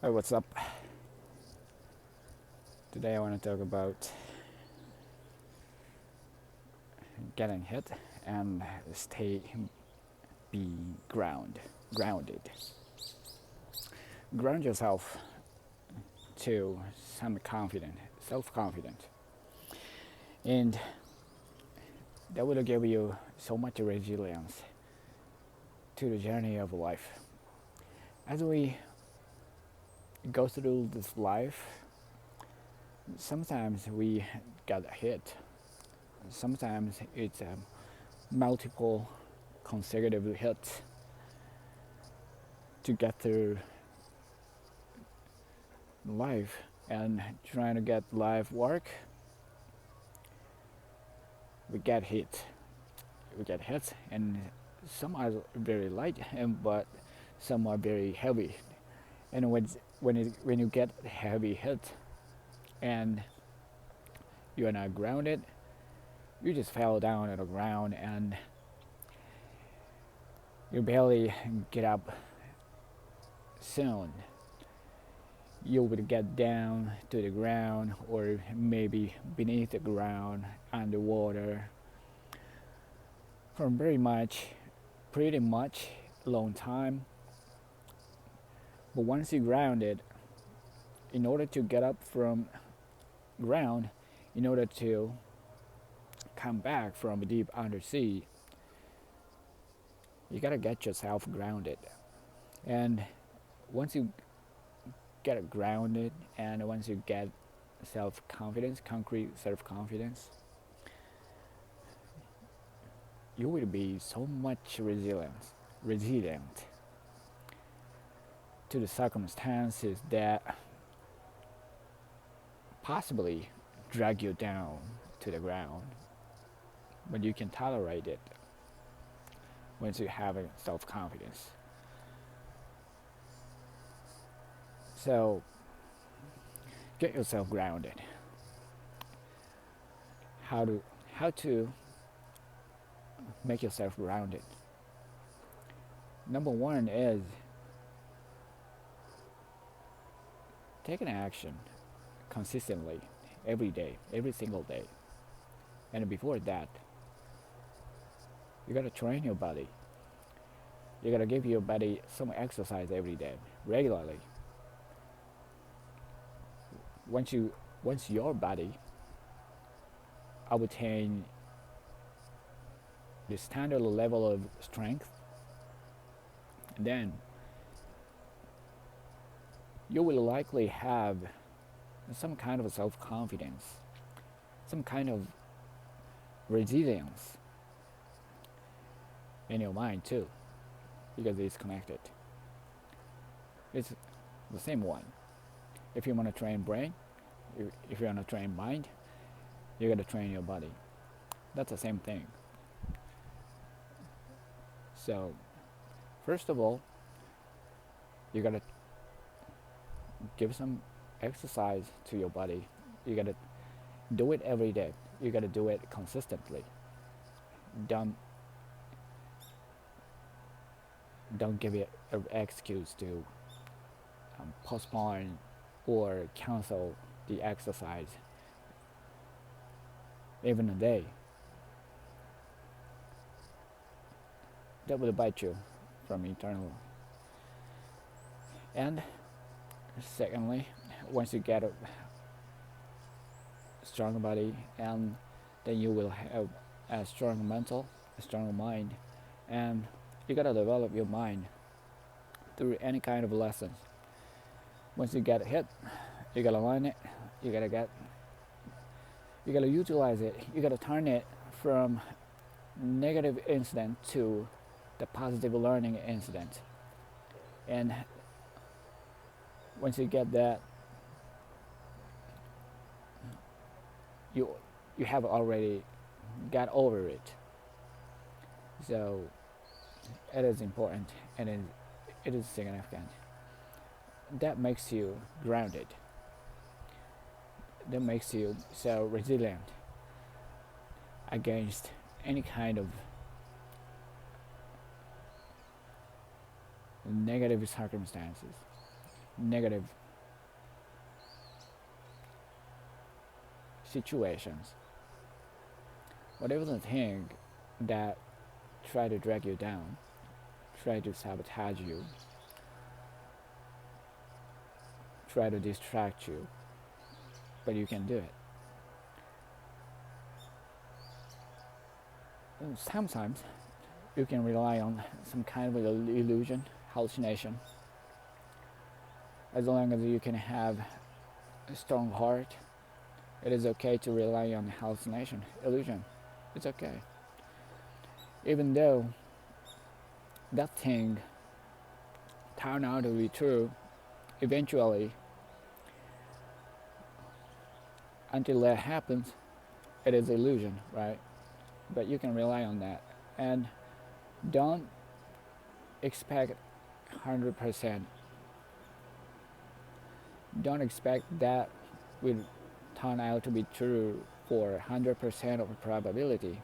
Hi, what's up? Today I want to talk about getting hit and stay be grounded. Ground yourself to some confident, self-confident, and that will give you so much resilience to the journey of life. As we go through this life, sometimes we get hit. Sometimes it's multiple consecutive hits to get through life and trying to get life work. We get hit and some are very light but some are very heavy, and when you get heavy hit and you are not grounded, you just fell down on the ground and you barely get up soon. You would get down to the ground or maybe beneath the ground underwater for pretty much long time. But once you grounded, in order to get up from ground, in order to come back from deep undersea, you gotta get yourself grounded. And once you get grounded and once you get self-confidence, concrete self-confidence, you will be so much resilient to the circumstances that possibly drag you down to the ground, but you can tolerate it once you have self-confidence. So get yourself grounded. How to make yourself grounded? Number one is take an action consistently every day, every single day. And before that, you gotta train your body. You gotta give your body some exercise every day, regularly. Once your body obtain the standard level of strength, then you will likely have some kind of self-confidence, some kind of resilience in your mind too, because it's connected. It's the same one. If you want to train brain, if you want to train mind, you got to train your body. That's the same thing. So, first of all, you got to give some exercise to your body. You got to do it every day. You got to do it consistently. Don't give it an excuse to postpone or cancel the exercise even a day. That will bite you from internal. And secondly, once you get a strong body, and then you will have a strong mental, a strong mind, and you gotta develop your mind through any kind of lessons. Once you get hit, you gotta learn it. You gotta utilize it. You gotta turn it from negative incident to the positive learning incident. And once you get that, you have already got over it. So it is important and it is significant. That makes you grounded. That makes you so resilient against any kind of negative circumstances. negative situations, whatever the thing that try to drag you down, try to sabotage you, try to distract you, but you can do it. And sometimes you can rely on some kind of illusion, hallucination, as long as you can have a strong heart. It is okay to rely on hallucination, illusion. It's okay. Even though that thing turned out to be true, eventually, until that happens, it is illusion, right? But you can rely on that. And don't expect 100%. Don't expect that will turn out to be true for 100% of probability.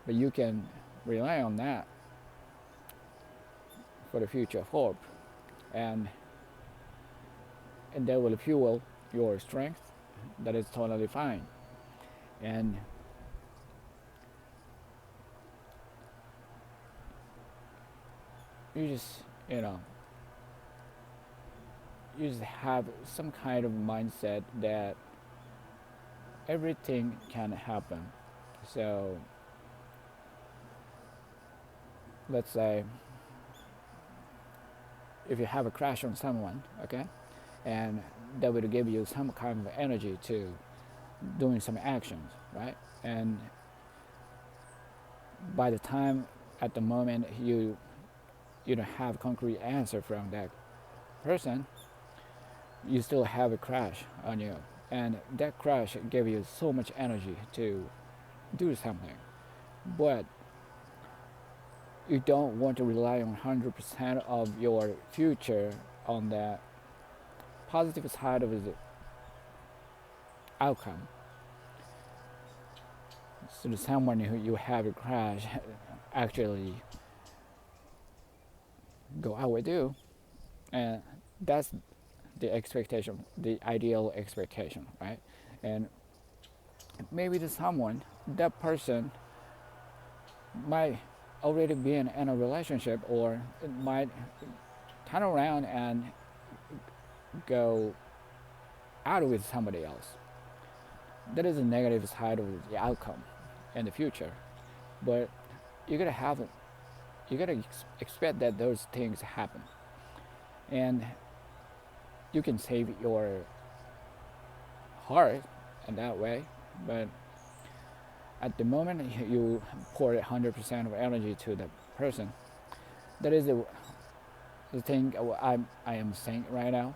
But you can rely on that for the future hope. And that will fuel your strength. That is totally fine. And you just, you know, you just have some kind of mindset that everything can happen. So let's say if you have a crush on someone, okay, and that will give you some kind of energy to doing some actions, right? And by the time at the moment you don't have concrete answer from that person, you still have a crush on you, and that crush gave you so much energy to do something, but you don't want to rely on 100% of your future on that positive side of the outcome. So someone who you have a crush actually go out with you, and that's the expectation, the ideal expectation, right? And maybe to someone, that person might already be in a relationship, or it might turn around and go out with somebody else. That is a negative side of the outcome in the future. But you gotta have it. You gotta expect that those things happen, and you can save your heart in that way. But at the moment you pour 100% of energy to the person, that is the thing I am saying right now.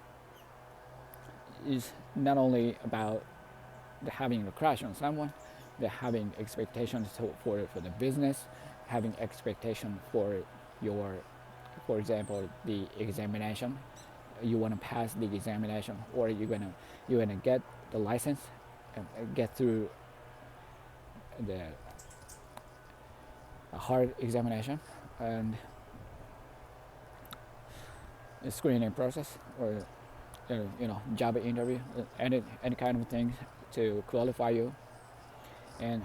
Is not only about having a crush on someone, the having expectations for the business, having expectation for your, for example, the examination. You want to pass the examination, or you're gonna get the license and get through the hard examination and the screening process, or job interview, any kind of thing to qualify you. And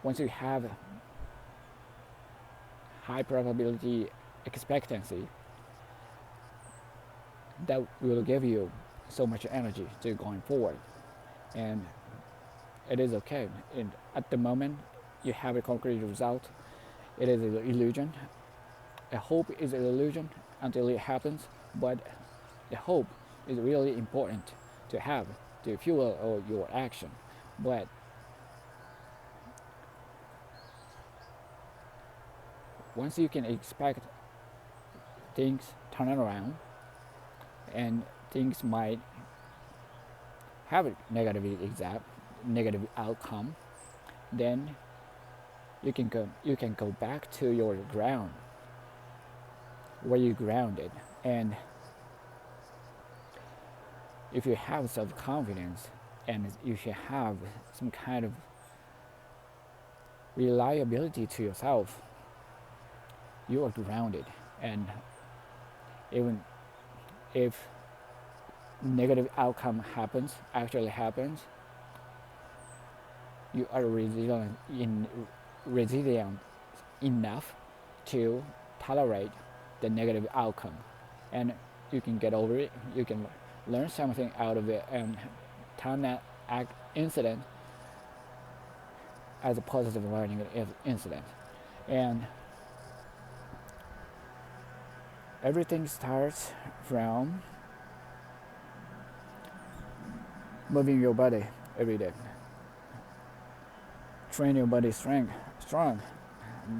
once you have high probability expectancy, that will give you so much energy to going forward. And it is okay. And at the moment you have a concrete result, it is an illusion. A hope is an illusion until it happens, but the hope is really important to have to fuel your action. But once you can expect things turning around, and things might have a negative outcome, then you can go back to your ground, where you grounded. And if you have self-confidence, and if you have some kind of reliability to yourself, you are grounded. And Even if negative outcome actually happens, you are resilient enough to tolerate the negative outcome, and you can get over it. You can learn something out of it and turn that incident as a positive learning incident. And everything starts from moving your body every day. Train your body strong.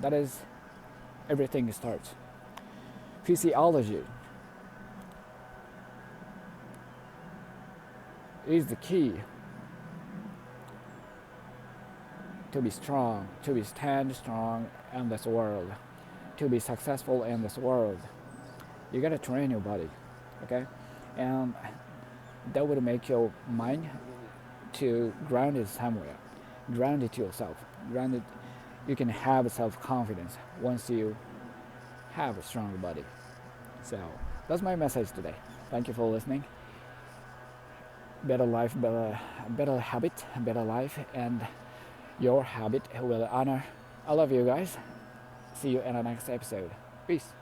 That is everything starts. Physiology is the key to be strong, to be stand strong in this world, to be successful in this world. You gotta train your body, okay? And that would make your mind to ground it somewhere, ground it to yourself, ground it. You can have self-confidence once you have a strong body. So that's my message today. Thank you for listening. Better life, better habit, better life, and your habit will honor. I love you guys. See you in the next episode. Peace.